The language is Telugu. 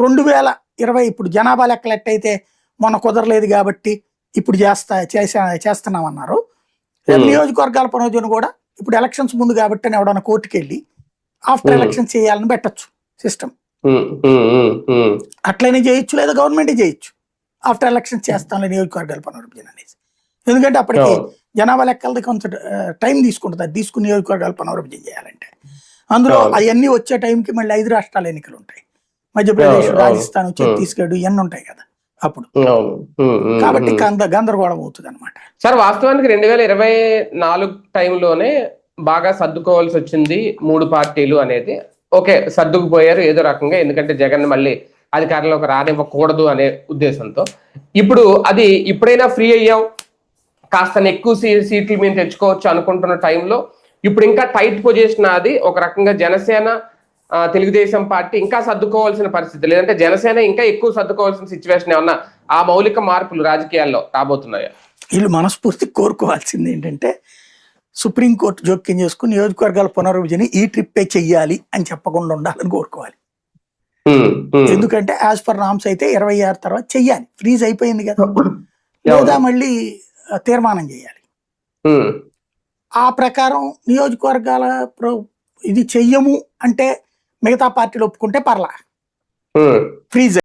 2020 ఇప్పుడు జనాభా లెక్కలు ఎట్టయితే మొన్న కుదరలేదు కాబట్టి ఇప్పుడు చేస్తున్నామన్నారు. నియోజకవర్గాల పునర్విభజన కూడా ఇప్పుడు ఎలక్షన్స్ ముందు కాబట్టి అని ఎవడన్నా కోర్టుకు వెళ్ళి ఆఫ్టర్ ఎలక్షన్స్ చేయాలని పెట్టచ్చు సిస్టమ్. అట్లనే చేయొచ్చు, లేదా గవర్నమెంట్ చేయొచ్చు ఆఫ్టర్ ఎలక్షన్స్ చేస్తాను నియోజకవర్గాల పునర్విభజన అనేసి. ఎందుకంటే అప్పటికి జనాభా లెక్కలది కొంత టైం తీసుకుంటుంది, అది తీసుకుని నియోజకవర్గాల పునర్విభజన చేయాలంటే. అందులో అవన్నీ వచ్చే టైంకి మళ్ళీ 5 రాష్ట్రాల ఎన్నికలు ఉంటాయి, మధ్యప్రదేశ్, రాజస్థాన్, ఛత్తీస్గఢ్ ఇవన్నీ ఉంటాయి కదా అప్పుడు. కాబట్టి గందరగోళం అవుతుంది అనమాట. సార్ వాస్తవానికి 2024 టైంలోనే బాగా సర్దుకోవాల్సి వచ్చింది 3 పార్టీలు అనేది. ఓకే, సర్దుకుపోయారు ఏదో రకంగా, ఎందుకంటే జగన్ మళ్ళీ అధికారంలోకి రానివ్వకూడదు అనే ఉద్దేశంతో. ఇప్పుడు అది ఇప్పుడైనా ఫ్రీ అయ్యాం, కాస్త ఎక్కువ సీట్లు మేము తెచ్చుకోవచ్చు అనుకుంటున్న టైంలో ఇప్పుడు ఇంకా టైట్ పొజిషన్. అది ఒక రకంగా జనసేన, తెలుగుదేశం పార్టీ ఇంకా సర్దుకోవాల్సిన పరిస్థితి, లేదంటే జనసేన ఇంకా ఎక్కువ సర్దుకోవాల్సిన సిచ్యువేషన్ ఏమన్నా ఆ మౌలిక మార్పులు రాజకీయాల్లో రాబోతున్నాయా? వీళ్ళు మనస్ఫూర్తి కోరుకోవాల్సింది ఏంటంటే సుప్రీంకోర్టు జోక్యం చేసుకుని నియోజకవర్గాల పునర్విభజన ఈ ట్రిప్పే చెయ్యాలి అని చెప్పకుండా ఉండాలని కోరుకోవాలి. ఎందుకంటే యాజ్ పర్ నామ్స్ అయితే 26 తర్వాత చెయ్యాలి, ఫ్రీజ్ అయిపోయింది కదా, లేదా మళ్ళీ తీర్మానం చేయాలి. ఆ ప్రకారం నియోజకవర్గాల ఇది చెయ్యము అంటే మిగతా పార్టీలు ఒప్పుకుంటే పర్లా, ఫ్రీజ్